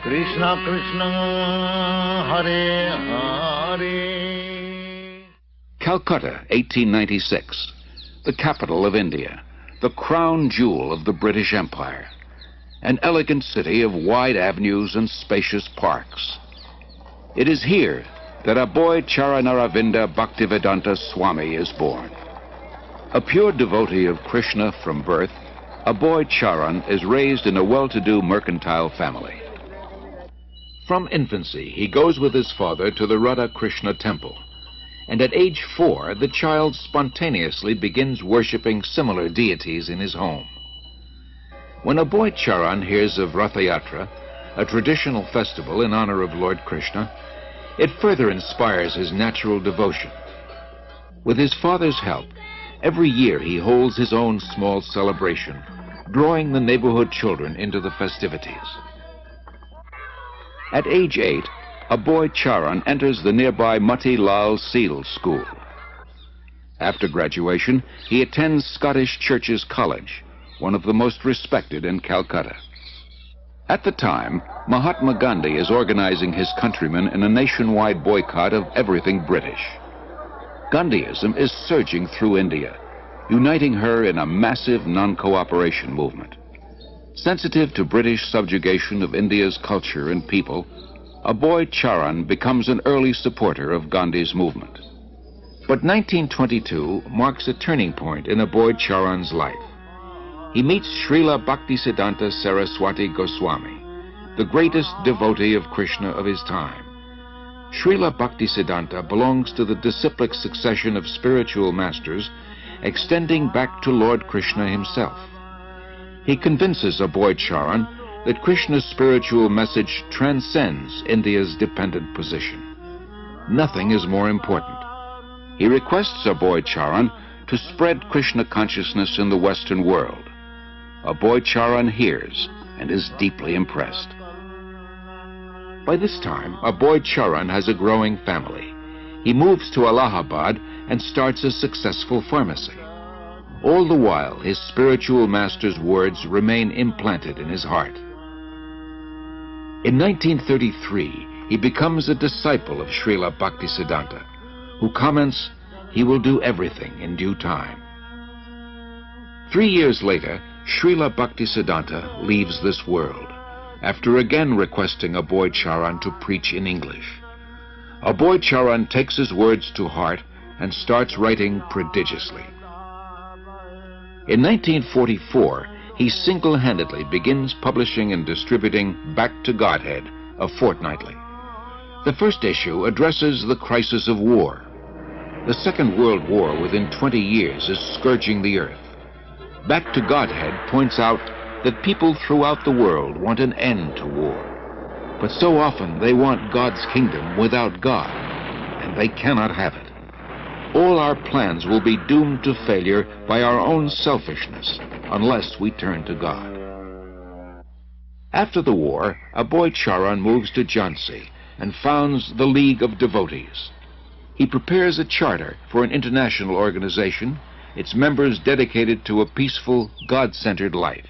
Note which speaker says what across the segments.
Speaker 1: Krishna Krishna Hare Hare.
Speaker 2: Calcutta, 1896, the capital of India, the crown jewel of the British Empire, an elegant city of wide avenues and spacious parks. It is here that Aboy Charanaravinda Bhaktivedanta Swami is born. A pure devotee of Krishna from birth, Aboy Charan is raised in a well-to-do mercantile family. From infancy, he goes with his father to the Radha Krishna temple, and at age 4, the child spontaneously begins worshipping similar deities in his home. When Aboy Charan hears of Ratha Yatra, a traditional festival in honor of Lord Krishna, it further inspires his natural devotion. With his father's help, every year he holds his own small celebration, drawing the neighborhood children into the festivities. At age 8, Aboy Charan enters the nearby Mati Lal Seal School. After graduation, he attends Scottish Churches College, one of the most respected in Calcutta. At the time, Mahatma Gandhi is organizing his countrymen in a nationwide boycott of everything British. Gandhiism is surging through India, uniting her in a massive non-cooperation movement. Sensitive to British subjugation of India's culture and people, Aboy Charan becomes an early supporter of Gandhi's movement. But 1922 marks a turning point in Aboy Charan's life. He meets Srila Bhaktisiddhanta Saraswati Goswami, the greatest devotee of Krishna of his time. Srila Bhaktisiddhanta belongs to the disciplic succession of spiritual masters extending back to Lord Krishna himself. He convinces Aboy Charan that Krishna's spiritual message transcends India's dependent position. Nothing is more important. He requests Aboy Charan to spread Krishna consciousness in the Western world. Aboy Charan hears and is deeply impressed. By this time, Aboy Charan has a growing family. He moves to Allahabad and starts a successful pharmacy. All the while, his spiritual master's words remain implanted in his heart. In 1933, he becomes a disciple of Srila Bhaktisiddhanta, who comments, "He will do everything in due time." 3 years later, Srila Bhaktisiddhanta leaves this world, after again requesting Aboy Charan to preach in English. Aboy Charan takes his words to heart and starts writing prodigiously. In 1944, he single-handedly begins publishing and distributing Back to Godhead, a fortnightly. The first issue addresses the crisis of war. The Second World War within 20 years is scourging the earth. Back to Godhead points out that people throughout the world want an end to war. But so often they want God's kingdom without God, and they cannot have it. All our plans will be doomed to failure by our own selfishness unless we turn to God. After the war, Aboy Charan moves to Jhansi and founds the League of Devotees. He prepares a charter for an international organization, its members dedicated to a peaceful, God-centered life.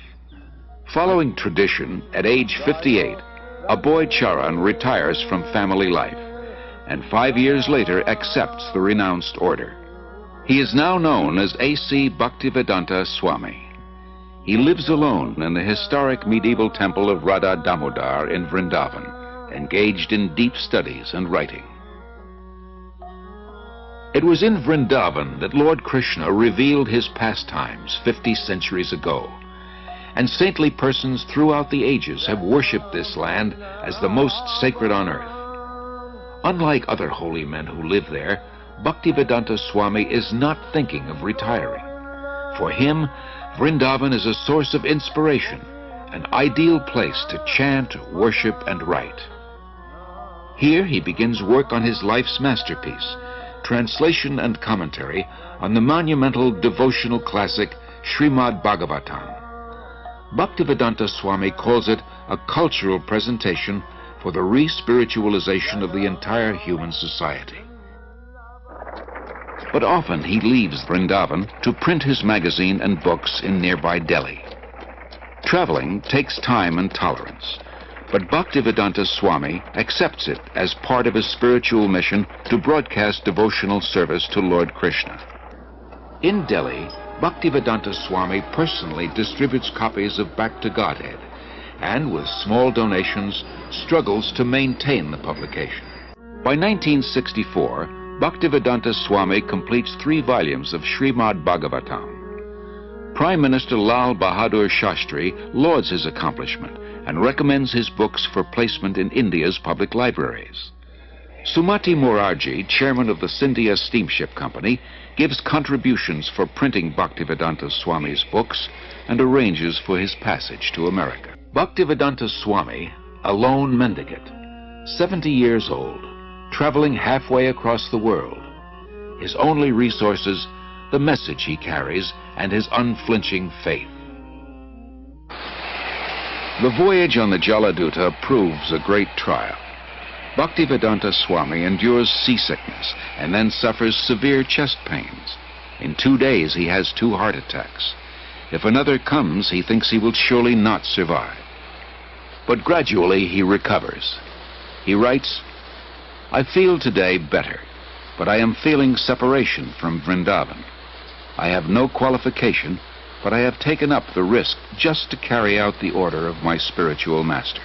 Speaker 2: Following tradition, at age 58, Aboy Charan retires from family life, and 5 years later accepts the renounced order. He is now known as A.C. Bhaktivedanta Swami. He lives alone in the historic medieval temple of Radha Damodar in Vrindavan, engaged in deep studies and writing. It was in Vrindavan that Lord Krishna revealed his pastimes 50 centuries ago, and saintly persons throughout the ages have worshipped this land as the most sacred on earth. Unlike other holy men who live there, Bhaktivedanta Swami is not thinking of retiring. For him, Vrindavan is a source of inspiration, an ideal place to chant, worship, and write. Here he begins work on his life's masterpiece, translation and commentary on the monumental devotional classic Srimad Bhagavatam. Bhaktivedanta Swami calls it a cultural presentation for the re-spiritualization of the entire human society. but often he leaves Vrindavan to print his magazine and books in nearby Delhi. Traveling takes time and tolerance, but Bhaktivedanta Swami accepts it as part of his spiritual mission to broadcast devotional service to Lord Krishna. In Delhi, Bhaktivedanta Swami personally distributes copies of Back to Godhead, and with small donations struggles to maintain the publication. By 1964, Bhaktivedanta Swami completes 3 volumes of Srimad Bhagavatam. Prime Minister Lal Bahadur Shastri lauds his accomplishment and recommends his books for placement in India's public libraries. Sumati Morarji, chairman of the Scindia Steamship Company, gives contributions for printing Bhaktivedanta Swami's books and arranges for his passage to America. Bhaktivedanta Swami, a lone mendicant, 70 years old, traveling halfway across the world. His only resources, the message he carries and his unflinching faith. The voyage on the Jaladuta proves a great trial. Bhaktivedanta Swami endures seasickness and then suffers severe chest pains. In 2 days he has 2 heart attacks. If another comes, he thinks he will surely not survive. But gradually he recovers. He writes, "I feel today better, but I am feeling separation from Vrindavan. I have no qualification, but I have taken up the risk just to carry out the order of my spiritual master."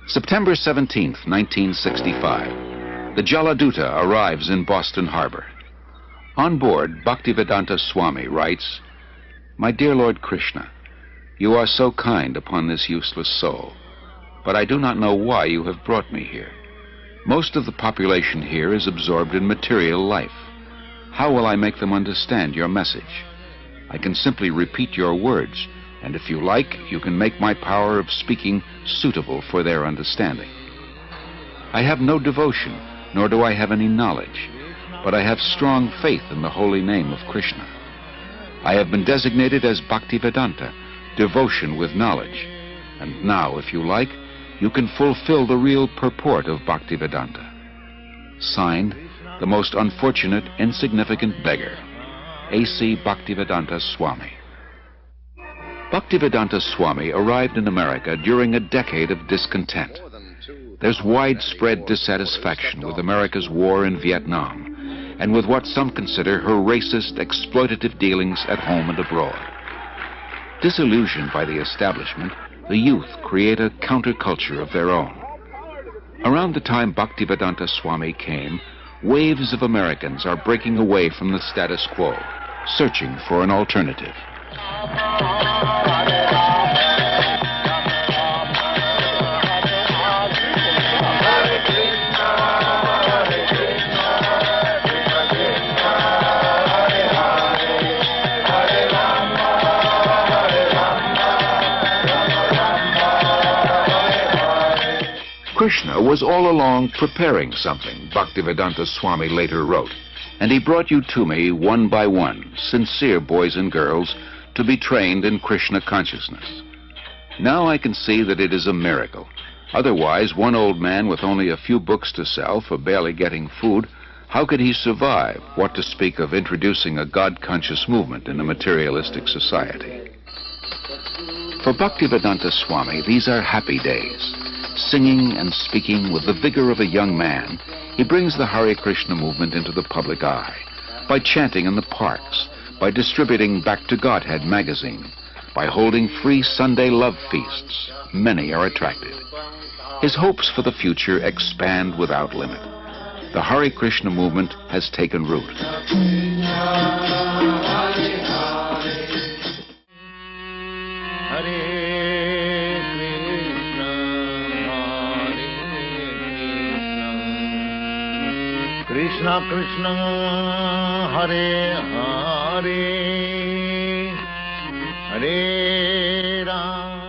Speaker 2: September 17th, 1965. The Jaladuta arrives in Boston Harbor. On board, Bhaktivedanta Swami writes, "My dear Lord Krishna, you are so kind upon this useless soul, but I do not know why you have brought me here. Most of the population here is absorbed in material life. How will I make them understand your message? I can simply repeat your words, and if you like, you can make my power of speaking suitable for their understanding. I have no devotion, nor do I have any knowledge, but I have strong faith in the holy name of Krishna. I have been designated as Bhaktivedanta, devotion with knowledge, and now, if you like, you can fulfill the real purport of Bhaktivedanta." Signed, the most unfortunate, insignificant beggar, A.C. Bhaktivedanta Swami. Bhaktivedanta Swami arrived in America during a decade of discontent. There's widespread dissatisfaction with America's war in Vietnam and with what some consider her racist, exploitative dealings at home and abroad. Disillusioned by the establishment, the youth create a counterculture of their own. Around the time Bhaktivedanta Swami came, waves of Americans are breaking away from the status quo, searching for an alternative. Krishna was all along preparing something, Bhaktivedanta Swami later wrote, and he brought you to me one by one, sincere boys and girls, to be trained in Krishna consciousness. Now I can see that it is a miracle. Otherwise, one old man with only a few books to sell for barely getting food, how could he survive, what to speak of introducing a God-conscious movement in a materialistic society? For Bhaktivedanta Swami, these are happy days. Singing and speaking with the vigor of a young man, he brings the Hare Krishna movement into the public eye, by chanting in the parks, by distributing Back to Godhead magazine, by holding free Sunday love feasts. Many are attracted. His hopes for the future expand without limit. The Hare Krishna movement has taken root.
Speaker 1: Krishna Krishna Hare Hare Hare Ram